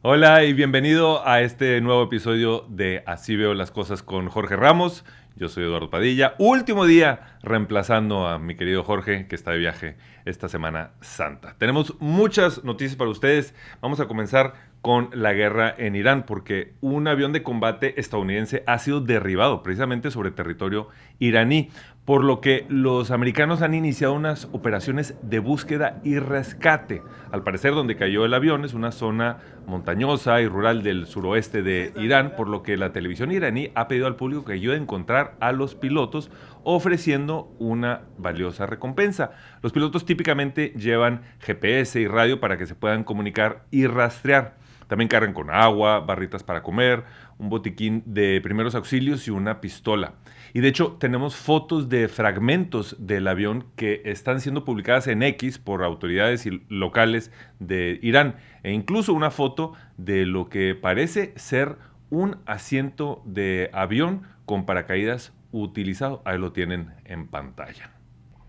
Hola y bienvenido a este nuevo episodio de Así veo las cosas con Jorge Ramos. Yo soy Eduardo Padilla. Último día reemplazando a mi querido Jorge, que está de viaje esta Semana Santa. Tenemos muchas noticias para ustedes. Vamos a comenzar con la guerra en Irán, porque un avión de combate estadounidense ha sido derribado precisamente sobre territorio iraní, por lo que los americanos han iniciado unas operaciones de búsqueda y rescate. Al parecer, donde cayó el avión es una zona montañosa y rural del suroeste de Irán, por lo que la televisión iraní ha pedido al público que ayude a encontrar a los pilotos, ofreciendo una valiosa recompensa. Los pilotos típicamente llevan GPS y radio para que se puedan comunicar y rastrear. También cargan con agua, barritas para comer, un botiquín de primeros auxilios y una pistola. Y de hecho tenemos fotos de fragmentos del avión que están siendo publicadas en X por autoridades locales de Irán. E incluso una foto de lo que parece ser un asiento de avión con paracaídas utilizado. Ahí lo tienen en pantalla.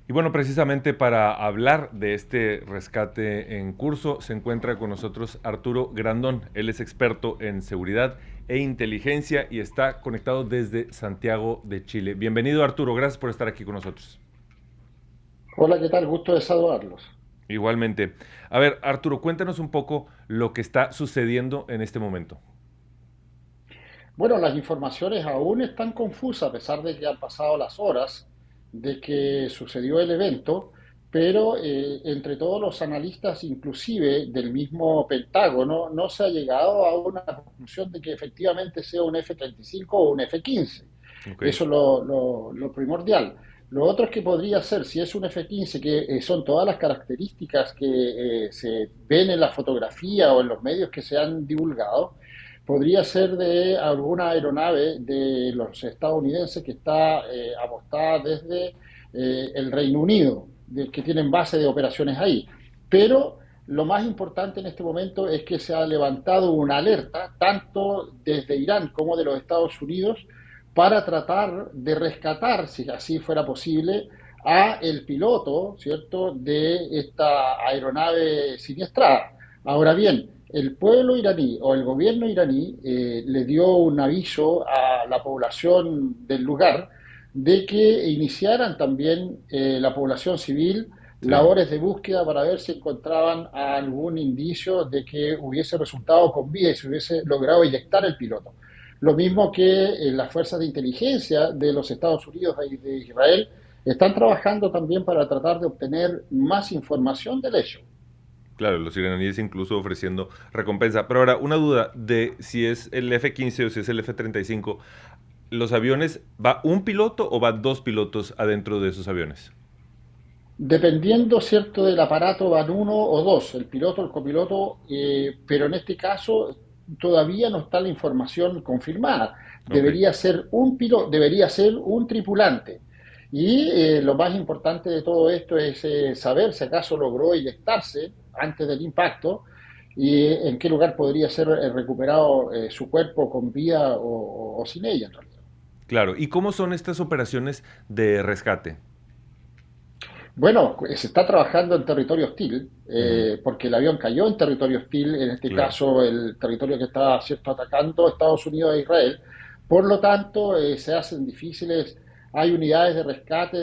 Y bueno, precisamente para hablar de este rescate en curso, se encuentra con nosotros Arturo Grandón. Él es experto en seguridad e inteligencia y está conectado desde Santiago de Chile. Bienvenido, Arturo, gracias por estar aquí con nosotros. Hola, ¿qué tal? Gusto de saludarlos. Igualmente. A ver, Arturo, cuéntanos un poco lo que está sucediendo en este momento. Bueno, las informaciones aún están confusas a pesar de que han pasado las horas de que sucedió el evento, pero entre todos los analistas, inclusive del mismo Pentágono, no se ha llegado a una conclusión de que efectivamente sea un F-35 o un F-15. Ok. Eso es lo primordial. Lo otro es que podría ser, si es un F-15, que son todas las características que se ven en la fotografía o en los medios que se han divulgado, podría ser de alguna aeronave de los estadounidenses que está apostada desde el Reino Unido, que tienen base de operaciones ahí. Pero lo más importante en este momento es que se ha levantado una alerta, tanto desde Irán como de los Estados Unidos, para tratar de rescatar, si así fuera posible, a el piloto, ¿cierto?, de esta aeronave siniestrada. Ahora bien, el pueblo iraní o el gobierno iraní le dio un aviso a la población del lugar de que iniciaran también la población civil Sí. labores de búsqueda para ver si encontraban algún indicio de que hubiese resultado con vida y se hubiese logrado eyectar el piloto. Lo mismo que las fuerzas de inteligencia de los Estados Unidos y de Israel están trabajando también para tratar de obtener más información del hecho. Claro, los iraníes incluso ofreciendo recompensa. Pero ahora, una duda de si es el F-15 o si es el F-35. ¿Los aviones, va un piloto o va dos pilotos adentro de esos aviones? Dependiendo, ¿cierto?, del aparato van uno o dos, el piloto, el copiloto, pero en este caso todavía no está la información confirmada. Ok, Debería ser un piloto, debería ser un tripulante. Y lo más importante de todo esto es saber si acaso logró eyectarse antes del impacto y en qué lugar podría ser recuperado su cuerpo con vida o sin ella en realidad. claro. ¿Y cómo son estas operaciones de rescate? Bueno, se está trabajando en territorio hostil, Ujú, porque el avión cayó en territorio hostil, en este claro. caso el territorio que está, ¿cierto?, atacando Estados Unidos e Israel. Por lo tanto, se hacen difíciles. Hay unidades de rescate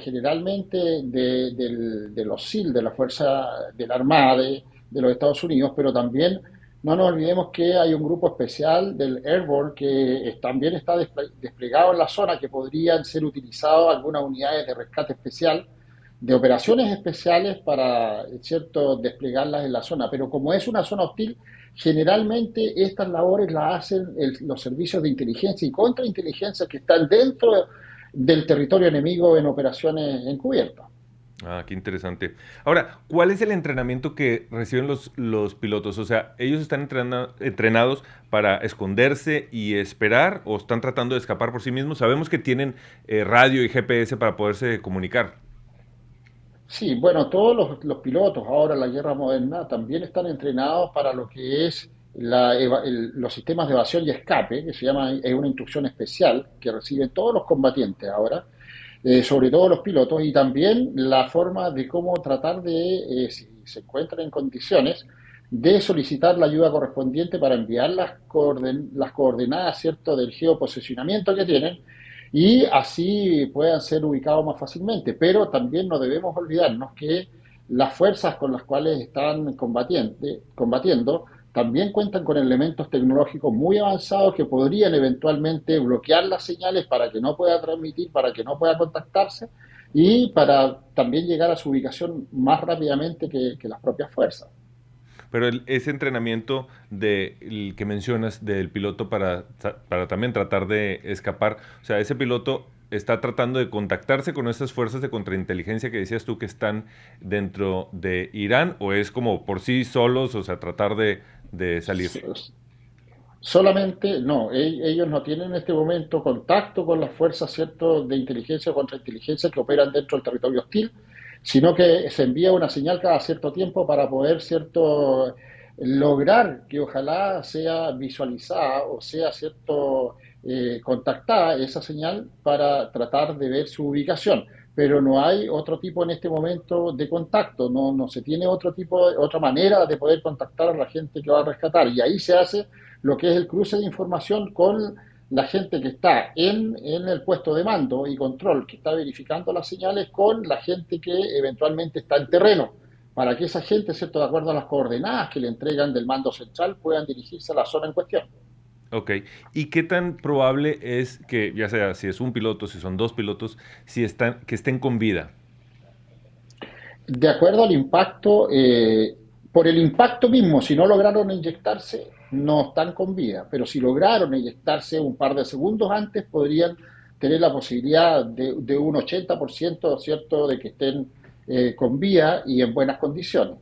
generalmente de los SEAL, de la Fuerza de la Armada de los Estados Unidos, pero también no nos olvidemos que hay un grupo especial del Airborne que también está desplegado en la zona, que podrían ser utilizados algunas unidades de rescate especial de operaciones especiales para, ¿cierto?, desplegarlas en la zona. Pero como es una zona hostil, generalmente estas labores las hacen los servicios de inteligencia y contrainteligencia que están dentro del territorio enemigo en operaciones encubiertas. Ah, qué interesante. Ahora, ¿cuál es el entrenamiento que reciben los pilotos? O sea, ¿ellos están entrenados para esconderse y esperar o están tratando de escapar por sí mismos? Sabemos que tienen radio y GPS para poderse comunicar. Sí, bueno, todos los pilotos ahora en la guerra moderna también están entrenados para lo que es los sistemas de evasión y escape, que se llama, es una instrucción especial que reciben todos los combatientes ahora, sobre todo los pilotos, y también la forma de cómo tratar de, si se encuentran en condiciones, de solicitar la ayuda correspondiente para enviar las coordenadas, ¿cierto?, del geoposicionamiento que tienen y así puedan ser ubicados más fácilmente. Pero también no debemos olvidarnos que las fuerzas con las cuales están combatiendo también cuentan con elementos tecnológicos muy avanzados que podrían eventualmente bloquear las señales para que no pueda transmitir, para que no pueda contactarse y para también llegar a su ubicación más rápidamente que las propias fuerzas. Pero ese entrenamiento el que mencionas del piloto para también tratar de escapar, o sea, ese piloto está tratando de contactarse con esas fuerzas de contrainteligencia que decías tú que están dentro de Irán, o es como por sí solos, o sea, tratar de salir. Solamente, no, ellos no tienen en este momento contacto con las fuerzas, ¿cierto?, de inteligencia o contrainteligencia que operan dentro del territorio hostil, sino que se envía una señal cada cierto tiempo para poder, ¿cierto?, lograr que ojalá sea visualizada o sea, ¿cierto?, contactada esa señal para tratar de ver su ubicación. Pero no hay otro tipo en este momento de contacto, no se tiene otro tipo, otra manera de poder contactar a la gente que va a rescatar. Y ahí se hace lo que es el cruce de información con la gente que está en el puesto de mando y control, que está verificando las señales, con la gente que eventualmente está en terreno, para que esa gente, ¿cierto?, de acuerdo a las coordenadas que le entregan del mando central, puedan dirigirse a la zona en cuestión. Ok. ¿Y qué tan probable es que, ya sea si es un piloto, si son dos pilotos, que estén con vida? De acuerdo al impacto, por el impacto mismo, si no lograron inyectarse, no están con vida, pero si lograron inyectarse un par de segundos antes, podrían tener la posibilidad de un 80%, ¿cierto?, de que estén con vida y en buenas condiciones.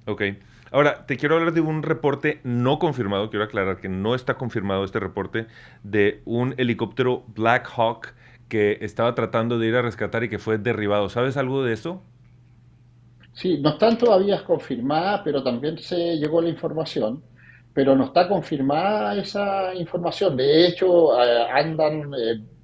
Ok. Ahora, te quiero hablar de un reporte no confirmado, quiero aclarar que no está confirmado este reporte, de un helicóptero Black Hawk que estaba tratando de ir a rescatar y que fue derribado. ¿Sabes algo de eso? Sí, no están todavía confirmadas, pero también se llegó la información, pero no está confirmada esa información. De hecho, andan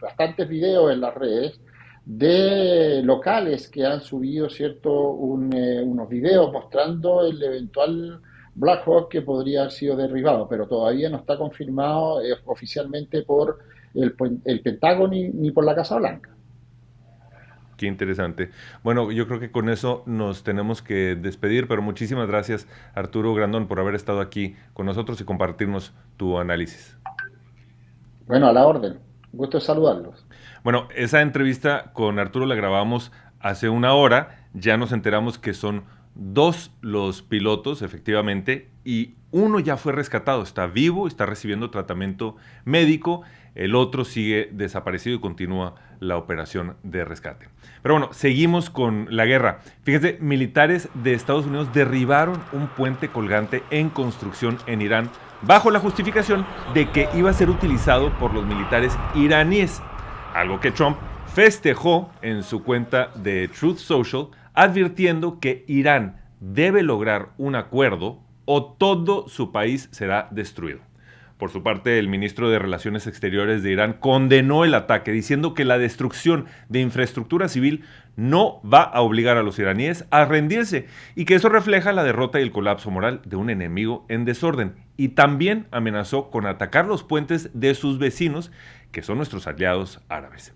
bastantes videos en las redes de locales que han subido, ¿cierto?, unos videos mostrando el eventual Black Hawk que podría haber sido derribado, pero todavía no está confirmado oficialmente por el Pentágono ni por la Casa Blanca. Qué interesante. Bueno, yo creo que con eso nos tenemos que despedir, pero muchísimas gracias, Arturo Grandón, por haber estado aquí con nosotros y compartirnos tu análisis. Bueno, a la orden. Gusto de saludarlos. Bueno, esa entrevista con Arturo la grabamos hace una hora. Ya nos enteramos que son dos los pilotos, efectivamente, y uno ya fue rescatado, está vivo, está recibiendo tratamiento médico, el otro sigue desaparecido y continúa la operación de rescate. Pero bueno, seguimos con la guerra. Fíjense, militares de Estados Unidos derribaron un puente colgante en construcción en Irán bajo la justificación de que iba a ser utilizado por los militares iraníes, algo que Trump festejó en su cuenta de Truth Social, advirtiendo que Irán debe lograr un acuerdo o todo su país será destruido. Por su parte, el ministro de Relaciones Exteriores de Irán condenó el ataque, diciendo que la destrucción de infraestructura civil no va a obligar a los iraníes a rendirse y que eso refleja la derrota y el colapso moral de un enemigo en desorden. Y también amenazó con atacar los puentes de sus vecinos, que son nuestros aliados árabes.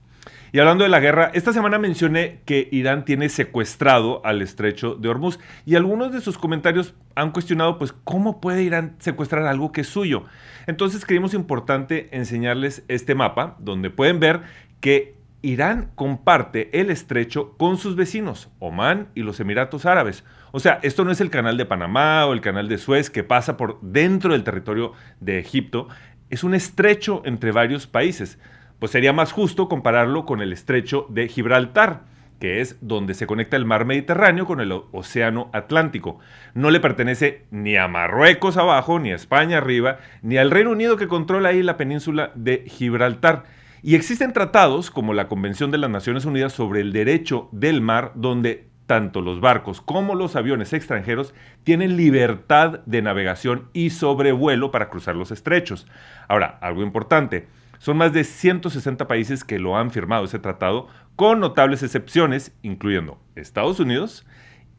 Y hablando de la guerra, esta semana mencioné que Irán tiene secuestrado al estrecho de Hormuz y algunos de sus comentarios han cuestionado pues cómo puede Irán secuestrar algo que es suyo. Entonces creímos importante enseñarles este mapa donde pueden ver que Irán comparte el estrecho con sus vecinos, Omán y los Emiratos Árabes. O sea, esto no es el canal de Panamá o el canal de Suez que pasa por dentro del territorio de Egipto, es un estrecho entre varios países. Pues sería más justo compararlo con el estrecho de Gibraltar, que es donde se conecta el mar Mediterráneo con el océano Atlántico. No le pertenece ni a Marruecos abajo, ni a España arriba, ni al Reino Unido que controla ahí la península de Gibraltar. Y existen tratados como la Convención de las Naciones Unidas sobre el Derecho del Mar, donde tanto los barcos como los aviones extranjeros tienen libertad de navegación y sobrevuelo para cruzar los estrechos. Ahora, algo importante. Son más de 160 países que lo han firmado ese tratado, con notables excepciones, incluyendo Estados Unidos,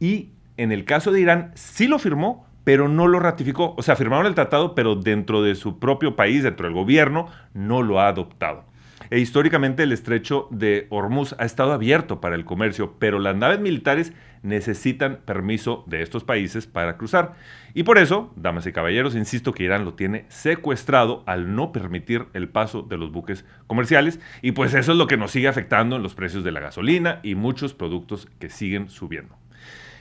y en el caso de Irán sí lo firmó, pero no lo ratificó. O sea, firmaron el tratado, pero dentro de su propio país, dentro del gobierno, no lo ha adoptado. E históricamente el estrecho de Hormuz ha estado abierto para el comercio, pero las naves militares necesitan permiso de estos países para cruzar. Y por eso, damas y caballeros, insisto que Irán lo tiene secuestrado al no permitir el paso de los buques comerciales, y pues eso es lo que nos sigue afectando en los precios de la gasolina y muchos productos que siguen subiendo.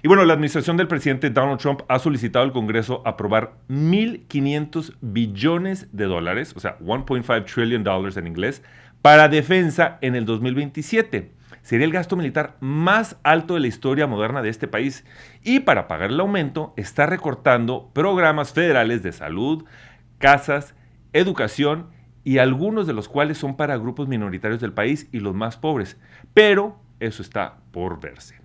Y bueno, la administración del presidente Donald Trump ha solicitado al Congreso aprobar 1.500 billones de dólares, o sea, 1.5 trillion dollars en inglés, para defensa en el 2027. Sería el gasto militar más alto de la historia moderna de este país. Y para pagar el aumento, está recortando programas federales de salud, casas, educación, y algunos de los cuales son para grupos minoritarios del país y los más pobres. Pero eso está por verse.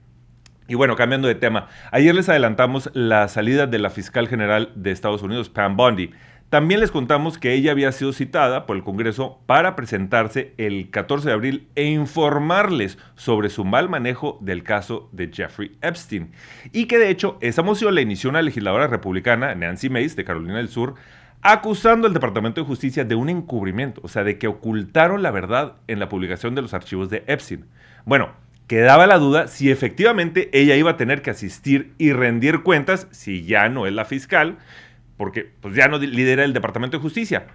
Y bueno, cambiando de tema, ayer les adelantamos la salida de la fiscal general de Estados Unidos, Pam Bondi. También les contamos que ella había sido citada por el Congreso para presentarse el 14 de abril e informarles sobre su mal manejo del caso de Jeffrey Epstein. Y que de hecho esa moción la inició una legisladora republicana, Nancy Mace, de Carolina del Sur, acusando al Departamento de Justicia de un encubrimiento, o sea, de que ocultaron la verdad en la publicación de los archivos de Epstein. Bueno, quedaba la duda si efectivamente ella iba a tener que asistir y rendir cuentas si ya no es la fiscal, porque pues, ya no lidera el Departamento de Justicia.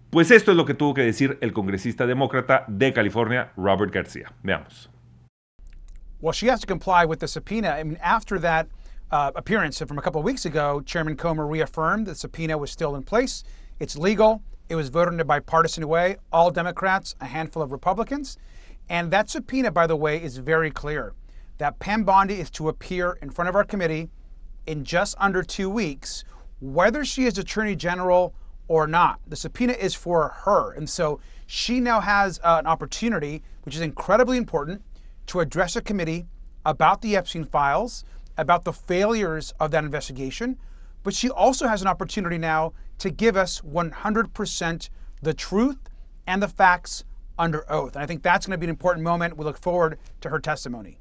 Pues esto es lo que tuvo que decir el congresista demócrata de California, Robert García. Veamos. Well, she has to comply with the subpoena. I mean, after that appearance from a couple of weeks ago, Chairman Comer reaffirmed the subpoena was still in place. It's legal. It was voted in a bipartisan way. All Democrats, a handful of Republicans. And that subpoena, by the way, is very clear. That Pam Bondi is to appear in front of our committee in just under 2 weeks, whether she is Attorney General or not. The subpoena is for her. And so she now has an opportunity, which is incredibly important, to address a committee about the Epstein files, about the failures of that investigation. But she also has an opportunity now to give us 100% the truth and the facts under oath. And I think that's going to be an important moment. We look forward to her testimony.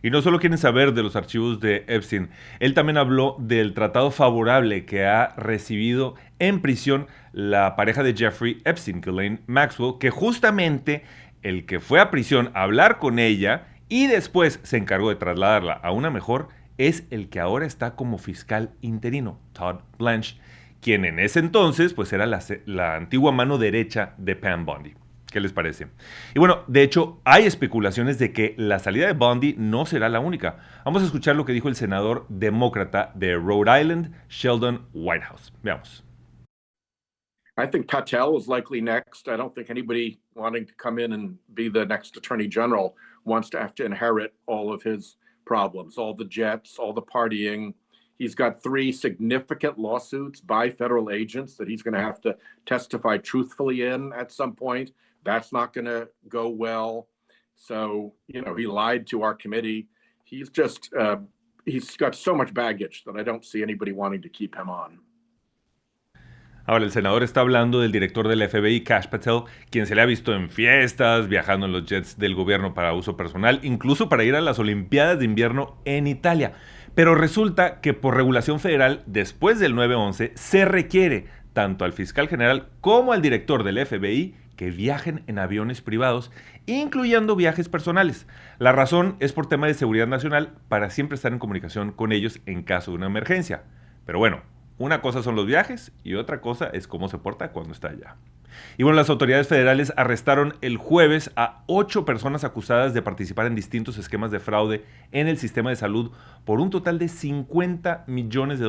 Y no solo quieren saber de los archivos de Epstein, él también habló del tratado favorable que ha recibido en prisión la pareja de Jeffrey Epstein, Ghislaine Maxwell, que justamente el que fue a prisión a hablar con ella y después se encargó de trasladarla a una mejor, es el que ahora está como fiscal interino, Todd Blanche, quien en ese entonces pues era la antigua mano derecha de Pam Bondi. ¿Qué les parece? Y bueno, de hecho, hay especulaciones de que la salida de Bondi no será la única. Vamos a escuchar lo que dijo el senador demócrata de Rhode Island, Sheldon Whitehouse. Veamos. I think Patel is likely next. I don't think anybody wanting to come in and be the next attorney general wants to have to inherit all of his problems, all the jets, all the partying. He's got 3 significant lawsuits by federal agents that he's going to have to testify truthfully in at some point. That's not going to go well. So, you know, he lied to our committee. He's just, he's got so much baggage that I don't see anybody wanting to keep him on. Ahora, el senador está hablando del director del FBI, Kash Patel, quien se le ha visto en fiestas, viajando en los jets del gobierno para uso personal, incluso para ir a las Olimpiadas de Invierno en Italia. Pero resulta que por regulación federal, después del 9/11, se requiere tanto al fiscal general como al director del FBI que viajen en aviones privados, incluyendo viajes personales. La razón es por tema de seguridad nacional, para siempre estar en comunicación con ellos en caso de una emergencia. Pero bueno, una cosa son los viajes y otra cosa es cómo se porta cuando está allá. Y bueno, las autoridades federales arrestaron el jueves a 8 personas acusadas de participar en distintos esquemas de fraude en el sistema de salud por un total de $50 millones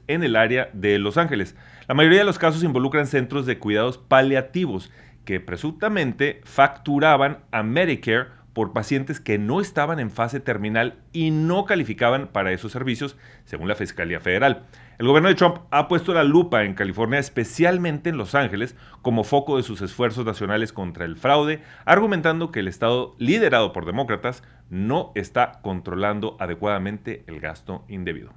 en el área de Los Ángeles. La mayoría de los casos involucran centros de cuidados paliativos que presuntamente facturaban a Medicare por pacientes que no estaban en fase terminal y no calificaban para esos servicios, según la Fiscalía Federal. El gobierno de Trump ha puesto la lupa en California, especialmente en Los Ángeles, como foco de sus esfuerzos nacionales contra el fraude, argumentando que el estado liderado por demócratas no está controlando adecuadamente el gasto indebido.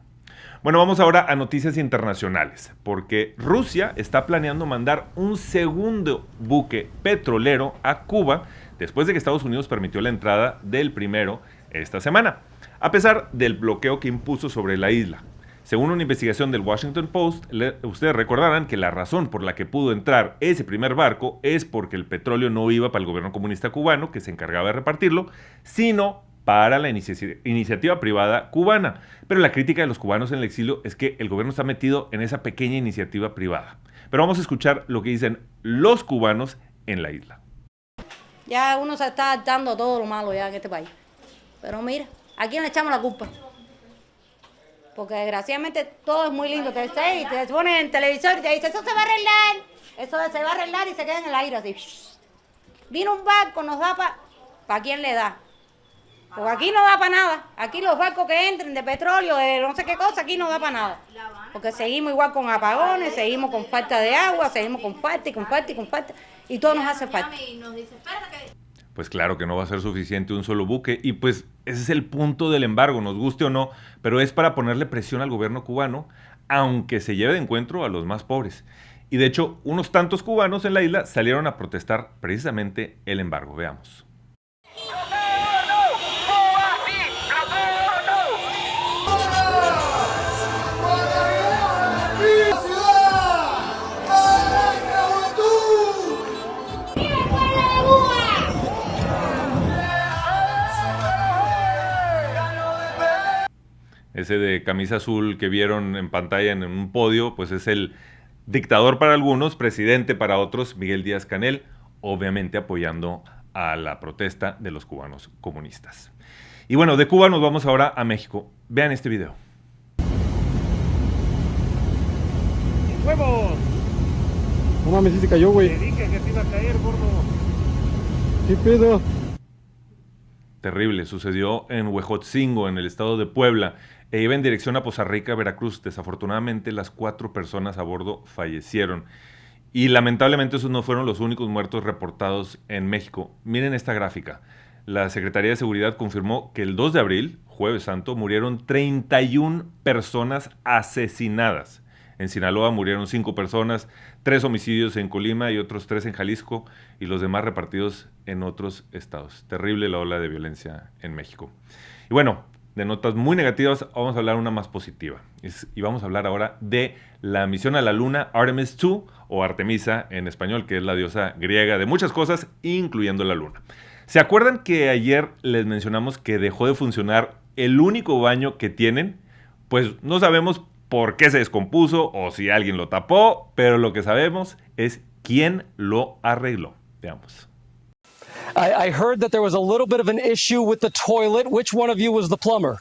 Bueno, vamos ahora a noticias internacionales, porque Rusia está planeando mandar un segundo buque petrolero a Cuba después de que Estados Unidos permitió la entrada del primero esta semana, a pesar del bloqueo que impuso sobre la isla. Según una investigación del Washington Post, ustedes recordarán que la razón por la que pudo entrar ese primer barco es porque el petróleo no iba para el gobierno comunista cubano, que se encargaba de repartirlo, sino para la iniciativa privada cubana. Pero la crítica de los cubanos en el exilio es que el gobierno está metido en esa pequeña iniciativa privada. Pero vamos a escuchar lo que dicen los cubanos en la isla. Ya uno se está adaptando a todo lo malo ya en este país. Pero mira, ¿a quién le echamos la culpa? Porque desgraciadamente todo es muy lindo. Te ponen en televisor y te dicen, eso se va a arreglar. Eso se va a arreglar y se queda en el aire así. Vino un barco, nos da ¿para quién le da? Porque aquí no da para nada. Aquí los barcos que entren de petróleo, de no sé qué cosa, aquí no da para nada. Porque seguimos igual con apagones, seguimos con falta de agua, seguimos con falta y con falta y con falta. Y todo nos hace falta. Pues claro que no va a ser suficiente un solo buque y pues ese es el punto del embargo, nos guste o no, pero es para ponerle presión al gobierno cubano, aunque se lleve de encuentro a los más pobres. Y de hecho, unos tantos cubanos en la isla salieron a protestar precisamente el embargo. Veamos. Ese de camisa azul que vieron en pantalla en un podio, pues es el dictador para algunos, presidente para otros, Miguel Díaz-Canel, obviamente apoyando a la protesta de los cubanos comunistas. Y bueno, de Cuba nos vamos ahora a México. Vean este video. ¡Huevos! No mames, sí se cayó, güey. Te dije que se iba a caer, gordo. ¿Qué pedo? Terrible, sucedió en Huejotzingo, en el estado de Puebla, e iba en dirección a Poza Rica, Veracruz. Desafortunadamente, las 4 personas a bordo fallecieron. Y lamentablemente esos no fueron los únicos muertos reportados en México. Miren esta gráfica. La Secretaría de Seguridad confirmó que el 2 de abril, Jueves Santo, murieron 31 personas asesinadas. En Sinaloa murieron 5 personas, 3 homicidios en Colima y otros 3 en Jalisco, y los demás repartidos en otros estados. Terrible la ola de violencia en México. Y bueno, de notas muy negativas, vamos a hablar una más positiva. Y vamos a hablar ahora de la misión a la luna Artemis II, o Artemisa en español, que es la diosa griega de muchas cosas, incluyendo la luna. ¿Se acuerdan que ayer les mencionamos que dejó de funcionar el único baño que tienen? Pues no sabemos por qué se descompuso o si alguien lo tapó, pero lo que sabemos es quién lo arregló. Veamos. I heard that there was a little bit of an issue with the toilet. Which one of you was the plumber?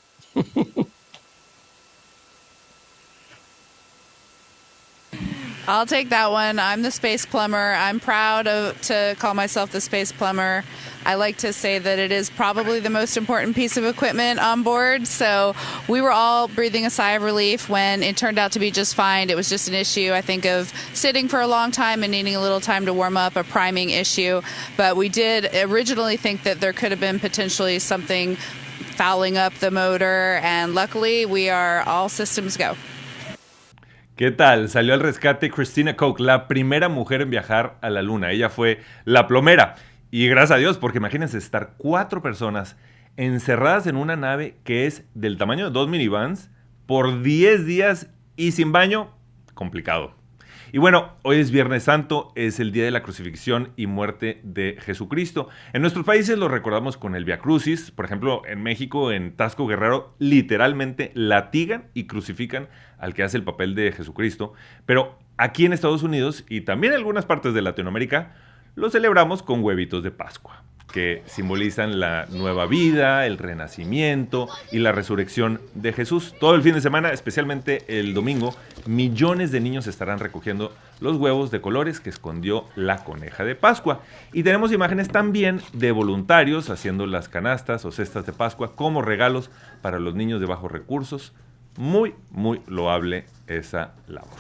I'll take that one. I'm the space plumber. I'm proud to call myself the space plumber. I like to say that it is probably the most important piece of equipment on board. So we were all breathing a sigh of relief when it turned out to be just fine. It was just an issue, I think, of sitting for a long time and needing a little time to warm up, a priming issue. But we did originally think that there could have been potentially something fouling up the motor. And luckily, we are all systems go. ¿Qué tal? Salió al rescate Christina Koch, la primera mujer en viajar a la luna. Ella fue la plomera. Y gracias a Dios, porque imagínense estar 4 personas encerradas en una nave que es del tamaño de 2 minivans por 10 días y sin baño. Complicado. Y bueno, hoy es Viernes Santo, es el día de la crucifixión y muerte de Jesucristo. En nuestros países lo recordamos con el Vía Crucis. Por ejemplo, en México, en Tasco Guerrero, literalmente latigan y crucifican al que hace el papel de Jesucristo. Pero aquí en Estados Unidos y también en algunas partes de Latinoamérica, lo celebramos con huevitos de Pascua, que simbolizan la nueva vida, el renacimiento y la resurrección de Jesús. Todo el fin de semana, especialmente el domingo, millones de niños estarán recogiendo los huevos de colores que escondió la coneja de Pascua. Y tenemos imágenes también de voluntarios haciendo las canastas o cestas de Pascua como regalos para los niños de bajos recursos. Muy, muy loable esa labor.